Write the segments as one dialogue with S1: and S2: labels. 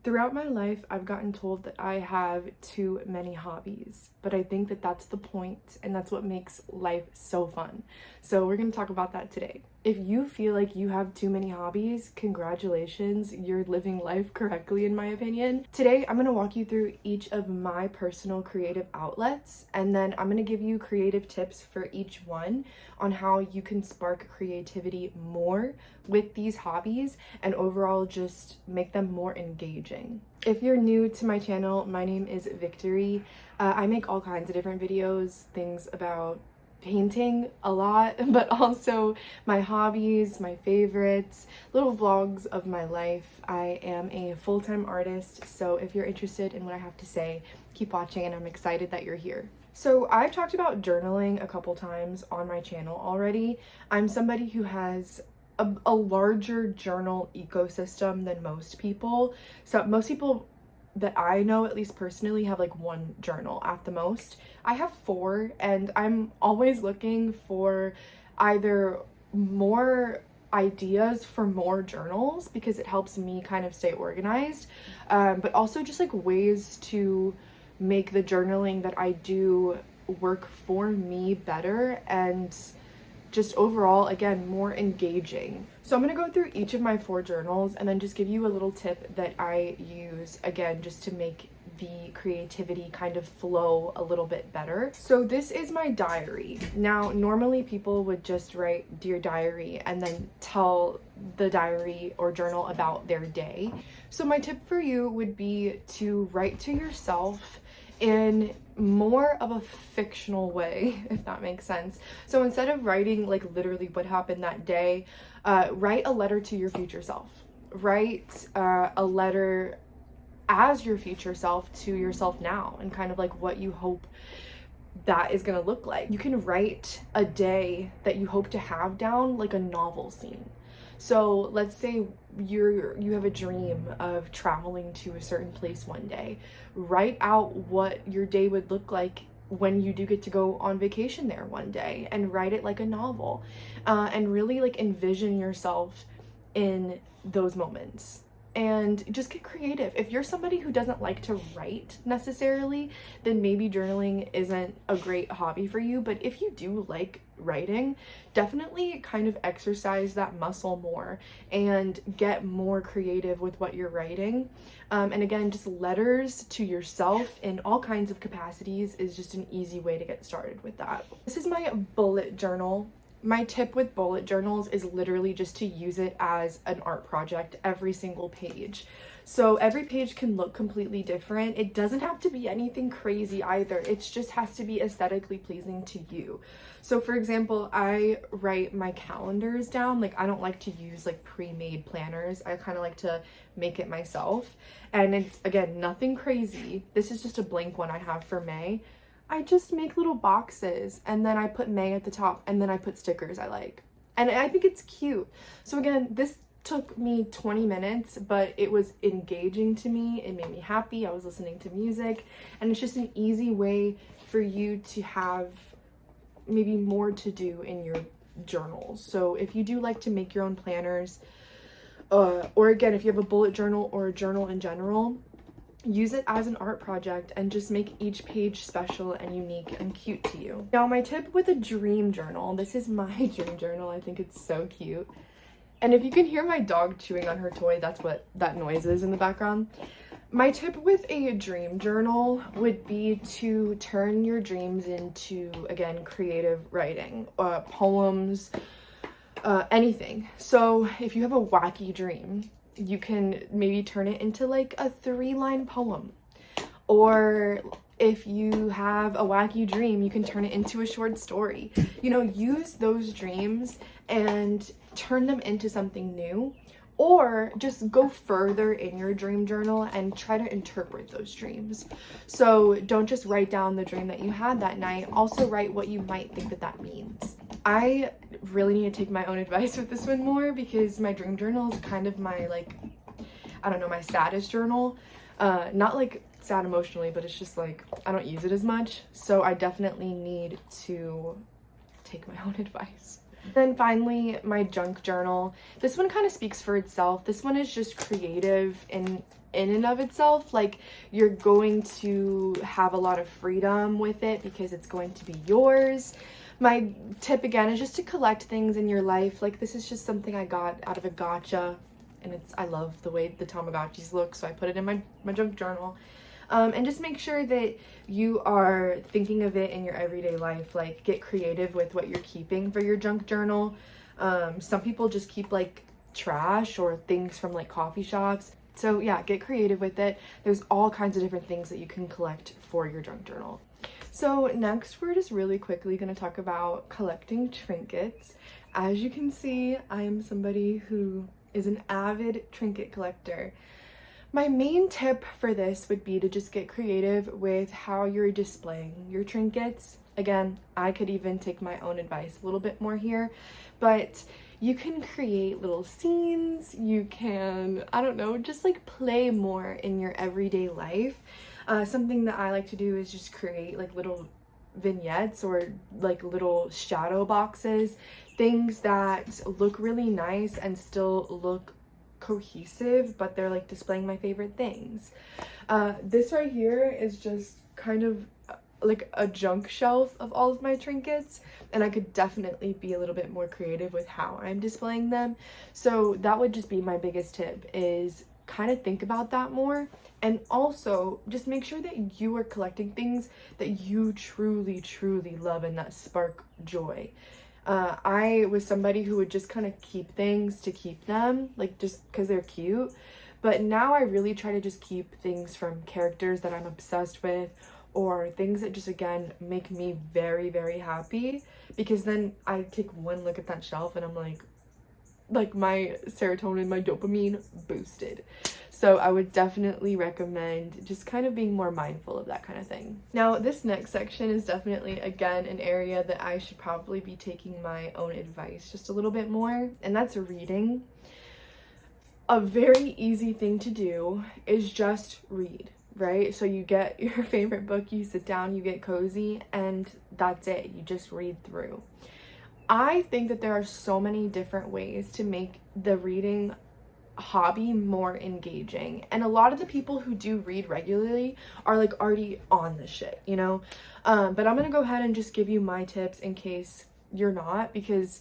S1: Throughout my life, I've gotten told that I have too many hobbies, but I think that that's the point and that's what makes life so fun. So we're going to talk about that today. If you feel like you have too many hobbies, congratulations, you're living life correctly in my opinion. Today, I'm going to walk you through each of my personal creative outlets, and then I'm going to give you creative tips for each one on how you can spark creativity more with these hobbies and overall just make them more engaging. If you're new to my channel, my name is Victory. I make all kinds of different videos, things about painting a lot, but also my hobbies, my favorites, little vlogs of my life. I am a full-time artist, so if you're interested in what I have to say, keep watching, and I'm excited that you're here. So I've talked about journaling a couple times on my channel already. I'm somebody who has a larger journal ecosystem than most people. So most people that I know, at least personally, have like one journal at the most. I have 4, and I'm always looking for either more ideas for more journals because it helps me kind of stay organized, but also just like ways to make the journaling that I do work for me better and just overall, again, more engaging. So I'm gonna go through each of my 4 journals and then just give you a little tip that I use, again, just to make the creativity kind of flow a little bit better. So this is my diary. Now, normally people would just write Dear Diary and then tell the diary or journal about their day. So my tip for you would be to write to yourself in more of a fictional way, if that makes sense. So instead of writing like literally what happened that day, write a letter to your future self. Write a letter as your future self to yourself now, and kind of like what you hope that is going to look like. You can write a day that you hope to have down like a novel scene. So let's say you have a dream of traveling to a certain place one day. Write out what your day would look like when you do get to go on vacation there one day, and write it like a novel, and really like envision yourself in those moments. And just get creative. If you're somebody who doesn't like to write necessarily, then maybe journaling isn't a great hobby for you. But if you do like writing, definitely kind of exercise that muscle more and get more creative with what you're writing. And again, just letters to yourself in all kinds of capacities is just an easy way to get started with that. This is my bullet journal. My tip with bullet journals is literally just to use it as an art project every single page. So every page can look completely different. It doesn't have to be anything crazy either. It just has to be aesthetically pleasing to you. So for example, I write my calendars down. Like, I don't like to use like pre-made planners. I kind of like to make it myself. And it's, again, nothing crazy. This is just a blank one I have for May. I just make little boxes, and then I put May at the top, and then I put stickers I like. And I think it's cute. So again, this took me 20 minutes, but it was engaging to me. It made me happy. I was listening to music, and it's just an easy way for you to have maybe more to do in your journals. So if you do like to make your own planners, or again, if you have a bullet journal or a journal in general, use it as an art project and just make each page special and unique and cute to you. Now, my tip with a dream journal, this is my dream journal. I think it's so cute. And if you can hear my dog chewing on her toy, that's what that noise is in the background. My tip with a dream journal would be to turn your dreams into, again, creative writing, poems, anything. So if you have a wacky dream, you can maybe turn it into like a 3-line poem. Or if you have a wacky dream, you can turn it into a short story. You know, use those dreams and turn them into something new, or just go further in your dream journal and try to interpret those dreams. So don't just write down the dream that you had that night, also write what you might think that that means. I really need to take my own advice with this one more, because my dream journal is kind of my, like, I don't know, my saddest journal. Not like sad emotionally, but it's just like I don't use it as much. So I definitely need to take my own advice. Then finally, my junk journal. This one kind of speaks for itself. This one is just creative in and of itself. Like, you're going to have a lot of freedom with it because it's going to be yours. My tip again is just to collect things in your life. Like, this is just something I got out of a gacha, and I love the way the Tamagotchis look, so I put it in my junk journal. And just make sure that you are thinking of it in your everyday life. Like, get creative with what you're keeping for your junk journal. Some people just keep like trash or things from like coffee shops. So yeah, get creative with it. There's all kinds of different things that you can collect for your junk journal. So next, we're just really quickly going to talk about collecting trinkets. As you can see, I am somebody who is an avid trinket collector. My main tip for this would be to just get creative with how you're displaying your trinkets. Again, I could even take my own advice a little bit more here, but you can create little scenes. You can, I don't know, just like play more in your everyday life. Something that I like to do is just create like little vignettes or like little shadow boxes, things that look really nice and still look cohesive, but they're like displaying my favorite things. This right here is just kind of like a junk shelf of all of my trinkets, and I could definitely be a little bit more creative with how I'm displaying them. So that would just be my biggest tip, is kind of think about that more, and also just make sure that you are collecting things that you truly love and that spark joy. I was somebody who would just kind of keep things to keep them, like just because they're cute, but now I really try to just keep things from characters that I'm obsessed with, or things that just, again, make me very happy, because then I take one look at that shelf and I'm like my serotonin, my dopamine boosted. So I would definitely recommend just kind of being more mindful of that kind of thing. Now, this next section is definitely, again, an area that I should probably be taking my own advice just a little bit more, and that's reading. A very easy thing to do is just read, right? So you get your favorite book, you sit down, you get cozy, and that's it. You just read through. I think that there are so many different ways to make the reading hobby more engaging, and a lot of the people who do read regularly are like already on this shit, you know. But I'm gonna go ahead and just give you my tips in case you're not, because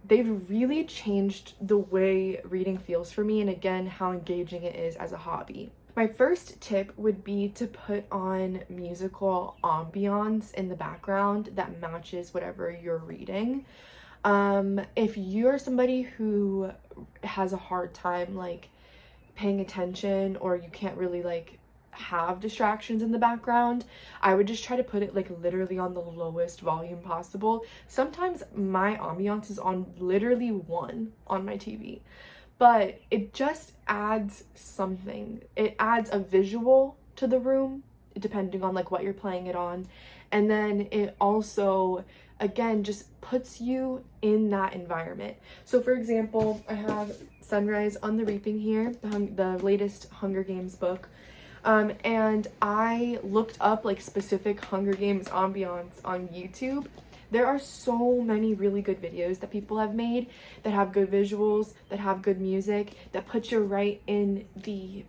S1: they've really changed the way reading feels for me, and again, how engaging it is as a hobby. My first tip would be to put on musical ambiance in the background that matches whatever you're reading. If you're somebody who has a hard time like paying attention, or you can't really like have distractions in the background, I would just try to put it like literally on the lowest volume possible. Sometimes my ambiance is on literally 1 on my TV, but it just adds something. It adds a visual to the room, depending on like what you're playing it on. And then it also, again, just puts you in that environment. So for example, I have Sunrise on the Reaping here, the latest Hunger Games book. And I looked up like specific Hunger Games ambiance on YouTube. There are so many really good videos that people have made that have good visuals, that have good music, that put you right in the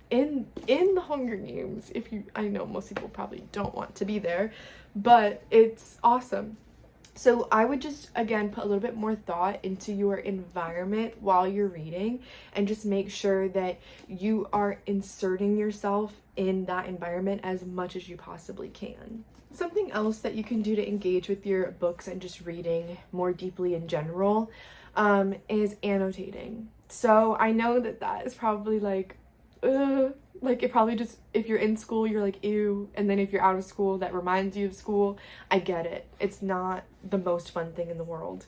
S1: Hunger Games. I know most people probably don't want to be there, but it's awesome. So I would just, again, put a little bit more thought into your environment while you're reading, and just make sure that you are inserting yourself in that environment as much as you possibly can. Something else that you can do to engage with your books and just reading more deeply in general is annotating. So I know that is probably like it probably just, if you're in school, you're like, ew. And then if you're out of school, that reminds you of school. I get it. It's not the most fun thing in the world.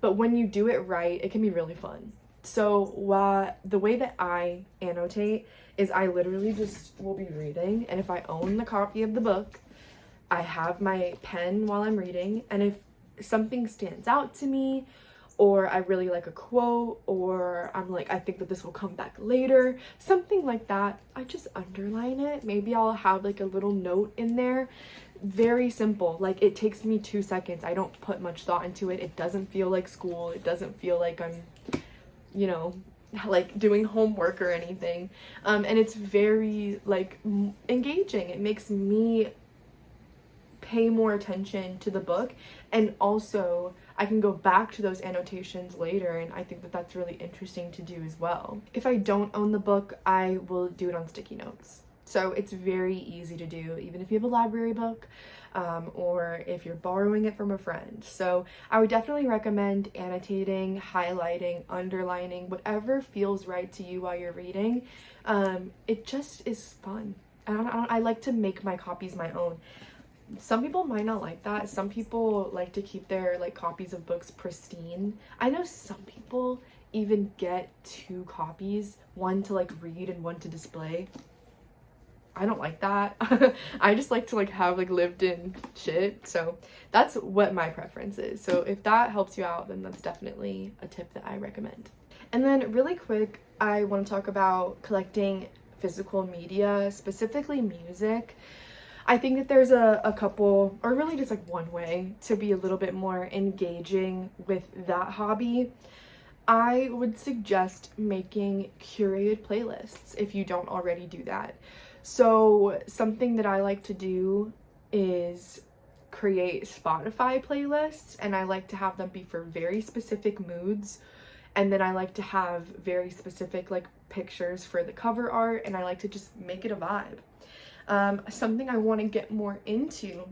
S1: But when you do it right, it can be really fun. So the way that I annotate is I literally just will be reading. And if I own the copy of the book, I have my pen while I'm reading. And if something stands out to me, or I really like a quote, or I'm like, I think that this will come back later, something like that, I just underline it. Maybe I'll have like a little note in there. Very simple. Like, it takes me 2 seconds. I don't put much thought into it. It doesn't feel like school. It doesn't feel like I'm, like doing homework or anything. And it's very like engaging. It makes me pay more attention to the book, and also I can go back to those annotations later, and I think that that's really interesting to do as well. If I don't own the book, I will do it on sticky notes. So it's very easy to do, even if you have a library book, or if you're borrowing it from a friend. So I would definitely recommend annotating, highlighting, underlining, whatever feels right to you while you're reading. It just is fun. I like to make my copies my own. Some people might not like that. Some people like to keep their like copies of books pristine. I know some people even get 2 copies, one to like read and one to display. I don't like that. I just like to like have like lived in shit. So that's what my preference is. So if that helps you out, then that's definitely a tip that I recommend. And then really quick, I want to talk about collecting physical media, specifically music. I think that there's a couple, or really just like one way to be a little bit more engaging with that hobby. I would suggest making curated playlists if you don't already do that. So something that I like to do is create Spotify playlists, and I like to have them be for very specific moods. And then I like to have very specific like pictures for the cover art, and I like to just make it a vibe. Something I want to get more into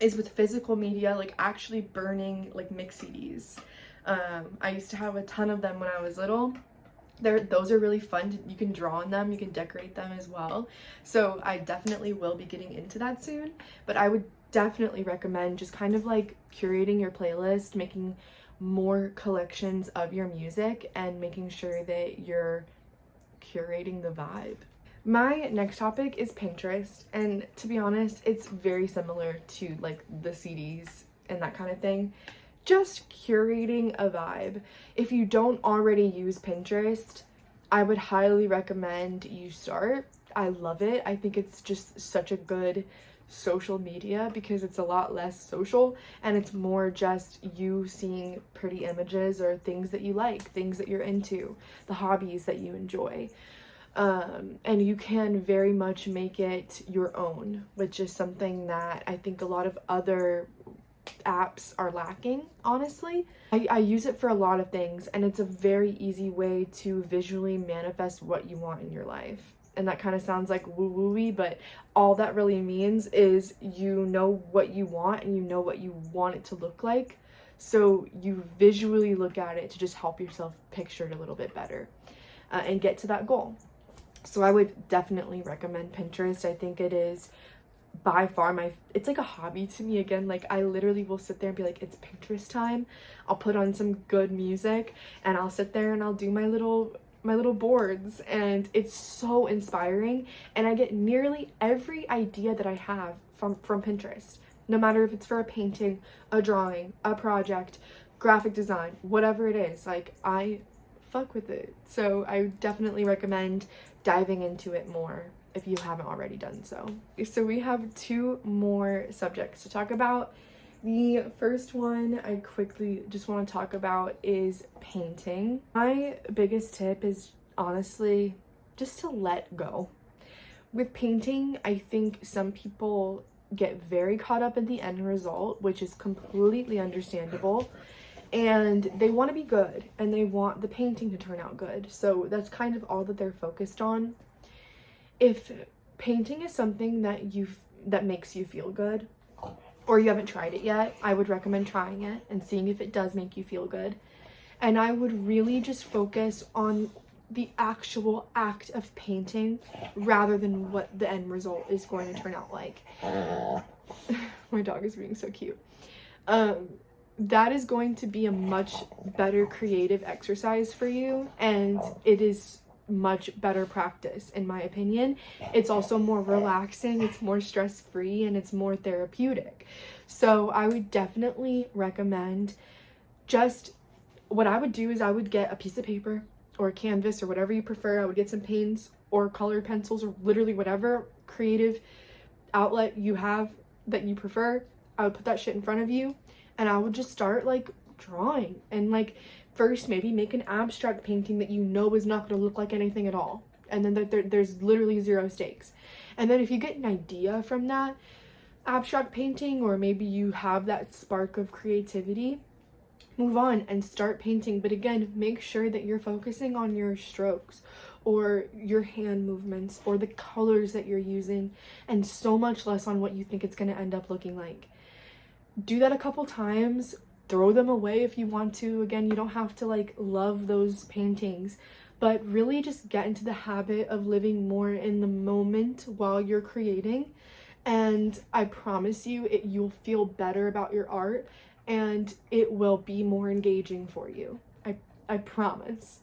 S1: is with physical media, like actually burning like mix CDs. I used to have a ton of them when I was little. Those are really fun. You can draw on them, you can decorate them as well. So I definitely will be getting into that soon, but I would definitely recommend just kind of like curating your playlist, making more collections of your music, and making sure that you're curating the vibe. My next topic is Pinterest, and to be honest, it's very similar to like the CDs and that kind of thing. Just curating a vibe. If you don't already use Pinterest, I would highly recommend you start. I love it. I think it's just such a good social media because it's a lot less social and it's more just you seeing pretty images or things that you like, things that you're into, the hobbies that you enjoy. And you can very much make it your own, which is something that I think a lot of other apps are lacking, honestly. I use it for a lot of things, and it's a very easy way to visually manifest what you want in your life. And that kind of sounds like woo-woo-y, but all that really means is you know what you want and you know what you want it to look like. So you visually look at it to just help yourself picture it a little bit better, and get to that goal. So I would definitely recommend Pinterest. I think it is by far it's like a hobby to me again. Like I literally will sit there and be like, it's Pinterest time. I'll put on some good music and I'll sit there and I'll do my little boards, and it's so inspiring, and I get nearly every idea that I have from Pinterest, no matter if it's for a painting, a drawing, a project, graphic design, whatever it is. Like I fuck with it. So I definitely recommend diving into it more if you haven't already done so. So we have 2 more subjects to talk about. The first one I quickly just want to talk about is painting. My biggest tip is honestly just to let go. With painting, I think some people get very caught up in the end result, which is completely understandable. And they want to be good and they want the painting to turn out good. So that's kind of all that they're focused on. If painting is something that makes you feel good, or you haven't tried it yet, I would recommend trying it and seeing if it does make you feel good. And I would really just focus on the actual act of painting rather than what the end result is going to turn out like. My dog is being so cute. That is going to be a much better creative exercise for you, and it is much better practice in my opinion. It's also more relaxing, it's more stress-free, and it's more therapeutic. So I would definitely recommend, just what I would do is I would get a piece of paper or a canvas or whatever you prefer. I would get some paints or colored pencils or literally whatever creative outlet you have that you prefer. I would put that shit in front of you and I would just start like drawing and like first maybe make an abstract painting that you know is not going to look like anything at all, and then there's literally zero stakes. And then if you get an idea from that abstract painting, or maybe you have that spark of creativity, move on and start painting. But again, make sure that you're focusing on your strokes or your hand movements or the colors that you're using, and so much less on what you think it's going to end up looking like. Do that a couple times, throw them away if you want to. Again, you don't have to like love those paintings, but really just get into the habit of living more in the moment while you're creating. And I promise you, you'll feel better about your art, and it will be more engaging for you. I promise.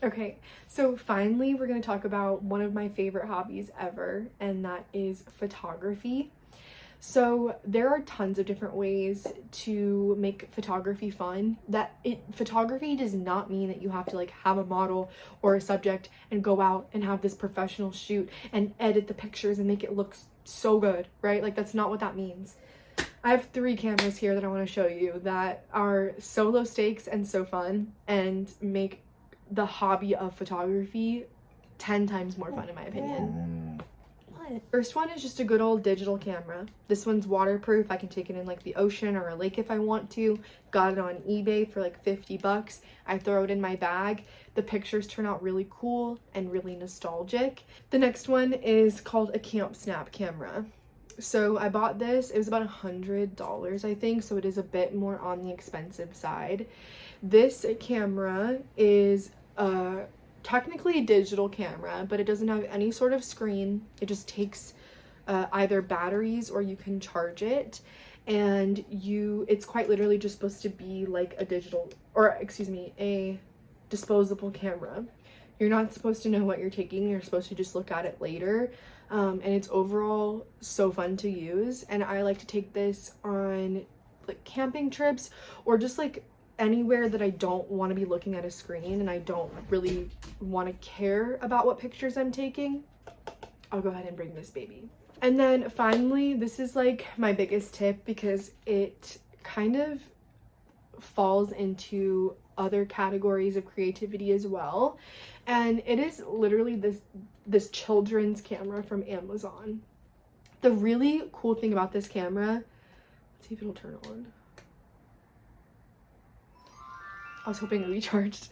S1: Okay, so finally we're going to talk about one of my favorite hobbies ever, and that is photography. So there are tons of different ways to make photography fun. Photography does not mean that you have to like have a model or a subject and go out and have this professional shoot and edit the pictures and make it look so good, right? Like, that's not what that means. I have 3 cameras here that I want to show you that are so low stakes and so fun, and make the hobby of photography 10 times more fun in my opinion. First one is just a good old digital camera. This one's waterproof. I can take it in like the ocean or a lake if I want to. Got it on eBay for like 50 bucks. I throw it in my bag. The pictures turn out really cool and really nostalgic. The next one is called a Camp Snap camera. So I bought this. It was about $100, I think, so it is a bit more on the expensive side. This camera is technically a digital camera, but it doesn't have any sort of screen. It just takes either batteries, or you can charge it, and it's quite literally just supposed to be like a a disposable camera. You're not supposed to know what you're taking. You're supposed to just look at it later. And it's overall so fun to use, and I like to take this on like camping trips, or just like anywhere that I don't want to be looking at a screen and I don't really want to care about what pictures I'm taking. I'll go ahead and bring this baby. And then finally, this is like my biggest tip, because it kind of falls into other categories of creativity as well, and it is literally this children's camera from Amazon. The really cool thing about this camera, let's see if it'll turn on. I was hoping it recharged.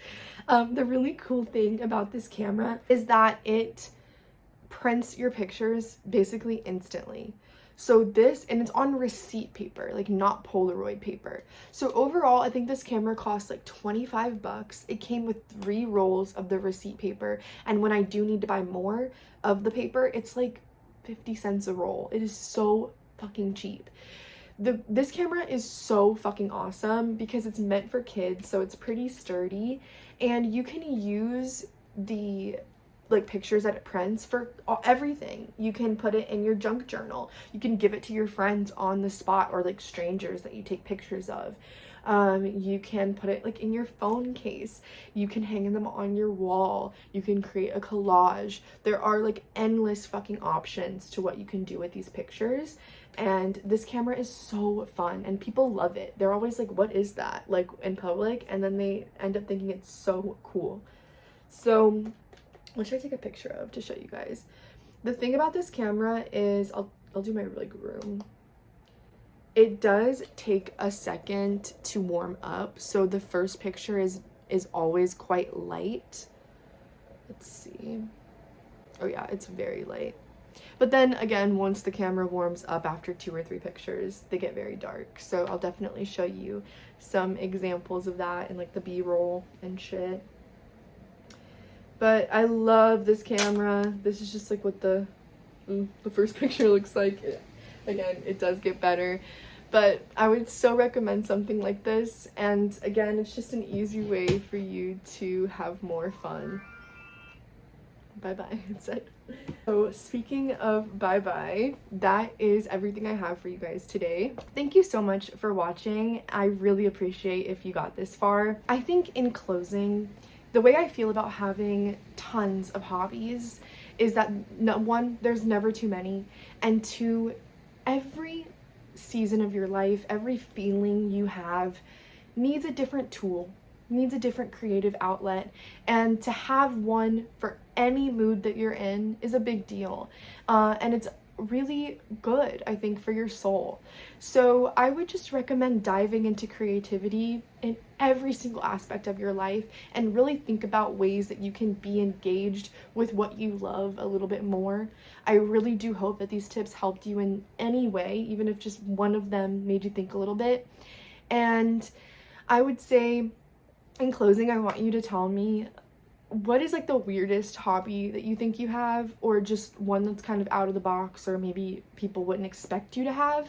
S1: The really cool thing about this camera is that it prints your pictures basically instantly. So and it's on receipt paper, like not Polaroid paper. So overall, I think this camera cost like 25 bucks. It came with 3 rolls of the receipt paper, and when I do need to buy more of the paper, it's like 50 cents a roll. It is so fucking cheap. This camera is so fucking awesome because it's meant for kids, so it's pretty sturdy, and you can use the like pictures that it prints for everything. You can put it in your junk journal. You can give it to your friends on the spot, or like strangers that you take pictures of. You can put it like in your phone case. You can hang them on your wall. You can create a collage. There are like endless fucking options to what you can do with these pictures. And this camera is so fun, and people love it. They're always like, what is that, like in public? And then they end up thinking it's so cool. So what should I take a picture of to show you guys? The thing about this camera is, I'll do my like room. It does take a second to warm up, so the first picture is always quite light. Let's see. Oh yeah, it's very light. But then again, once the camera warms up after 2 or 3 pictures, they get very dark. So I'll definitely show you some examples of that in like the B-roll and shit. But I love this camera. This is just like what the first picture looks like. Again, it does get better, but I would so recommend something like this. And again, it's just an easy way for you to have more fun. Bye-bye, it said. So speaking of bye-bye, that is everything I have for you guys today. Thank you so much for watching. I really appreciate if you got this far. I think in closing, the way I feel about having tons of hobbies is that, one, there's never too many, and 2, every season of your life, every feeling you have needs a different tool, needs a different creative outlet, and to have one for any mood that you're in is a big deal. And it's really good, I think, for your soul. So I would just recommend diving into creativity in every single aspect of your life and really think about ways that you can be engaged with what you love a little bit more. I really do hope that these tips helped you in any way, even if just one of them made you think a little bit. And I would say, in closing, I want you to tell me, what is like the weirdest hobby that you think you have, or just one that's kind of out of the box or maybe people wouldn't expect you to have?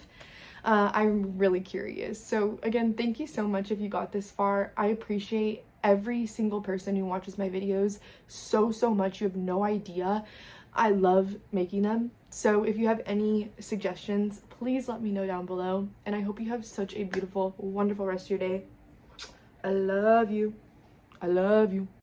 S1: I'm really curious. So again, thank you so much if you got this far. I appreciate every single person who watches my videos so much. You have no idea. I love making them. So if you have any suggestions, please let me know down below. And I hope you have such a beautiful, wonderful rest of your day. I love you. I love you.